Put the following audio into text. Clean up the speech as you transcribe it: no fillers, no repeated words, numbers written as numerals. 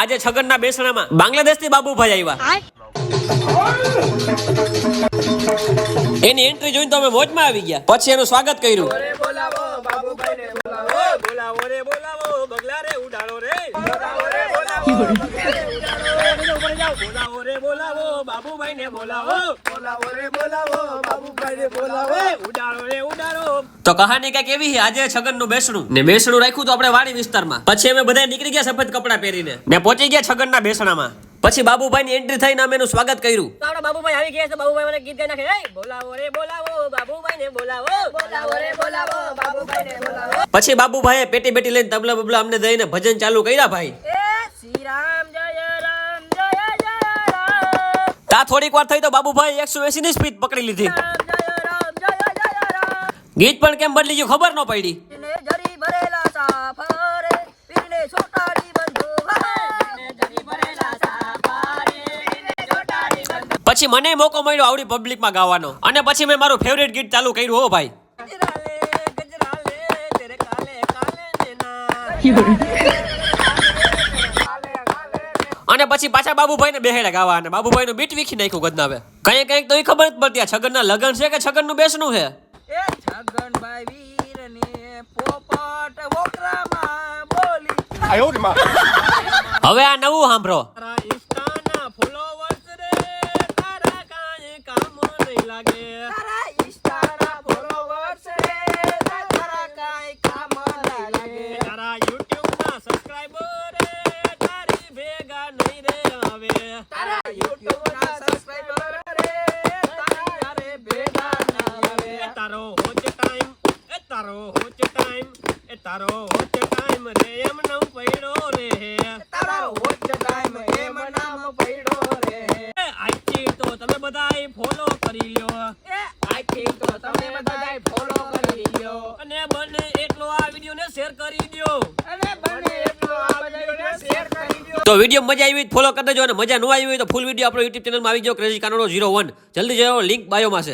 આજે છગનના બેસણામાં બાંગ્લાદેશથી બાબુભાઈ આવ્યા. એની એન્ટ્રી જોઈને તો અમે મોજમાં આવી ગયા. પછી એનું સ્વાગત કર્યું. બોલાવો બાબુભાઈને બોલાવો, બોલાવો રે બોલાવો, બગલા રે ઉડાડો રે, બોલાવો રે બોલાવો, બોલાવો રે બોલાવો, બાબુભાઈને બોલાવો, બોલાવો રે બોલાવો, બાબુભાઈને બોલાવો, ઉડાડો રે ઉડાડો. તો કહાની કઈક એવી છે. આજે છગનનું બેસણું ને બેસણું રાખ્યું તો આપણે વાડી વિસ્તારમાં. પછી અમે બધા નીકળી ગયા સફેદ કપડાં પહેરીને ને પહોંચી ગયા છગનના બેસણામાં. પછી બાબુભાઈની એન્ટ્રી થઈને અમે એનું સ્વાગત કર્યું. તો આપણા બાબુભાઈ આવી ગયા છે. બાબુભાઈ મને ગીત ગાઈ નાખે, એ બોલાવો રે બોલાવો, બાબુભાઈને બોલાવો, બોલાવો રે બોલાવો, બાબુભાઈને બોલાવો. પછી બાબુભાઈએ પેટી બેટી લઈને તબલા બબલા અમને દઈને ભજન ચાલુ કર્યા ભાઈ. એ શ્રી રામ જય રામ જય જય રામ, તા થોડીક વાર થઈ તો બાબુભાઈ 180 ની સ્પીડ પકડી લીધી. રામ જય રામ જય જય રામ. ગીત પણ કેમ બદલી ગયું ખબર ન પડી. પીને જરી ભરેલા સાફરે, પીને છોટાડી બંધો પીને જરી ભરેલા સાફરે, પીને છોટાડી બંધો. પછી મને મોકો મળ્યો આવડી પબ્લિકમાં ગાવાનો અને પછી મેં મારું ફેવરેટ ગીત ચાલુ કર્યું. હો ભાઈ, ગજરાલે તેરે કાલે કાલે નેના, અને પછી પાછા બાબુભાઈને બેહેડા ગાવા અને બાબુભાઈનું બીટ વીખી નાખ્યું ગદનાવે. કંઈક કંઈક તો એ ખબર જ પડતી આ છગનના લગન છે કે છગનનું બેસણું છે. એ છગનભાઈ વીરને પોપટ વોકરામાં બોલી. હવે આ નવું સાંભળો. તારા ઇન્સ્ટાના ફોલોવર્સ રે તારા કાંઈ કામ નહીં લાગે. તારા ઇન્સ્ટાના ફોલોવર્સ રે તારા કાંઈ કામ નહીં લાગે. તારા યુટ્યુબના સબસ્ક્રાઇબર રે તારી ભેગા નહીં રે આવે. તારા યુટ્યુબના સબસ્ક્રાઇબર રે તારી યારે ભેગા નહીં આવે. તારો હોચ ટાઈમ, તારો હોચ ટાઈમ, તારો હોચ ટાઈમ રે એમ નમ પડ્યો રે. તારો હોચ ટાઈમ એમ નામ પડ્યો રે. આઈ તો તમે બધાય ફોલો કરી લ્યો. આઈ તો તમે બધાય ફોલો કરી લ્યો. અને બને એટલો આ વિડિયોને શેર કરી દ્યો. અને બને એટલો આ વિડિયોને શેર કરી દ્યો. તો વિડીયો મજા આવી હોય ફોલો કરી દેજો અને મજા ન આવી હોય તો ફૂલ વિડીયો આપણો YouTube ચેનલમાં આવી જાવ ક્રેઝી કાનોડો 01. જલ્દી જાઓ, લિંક બાયોમાં છે.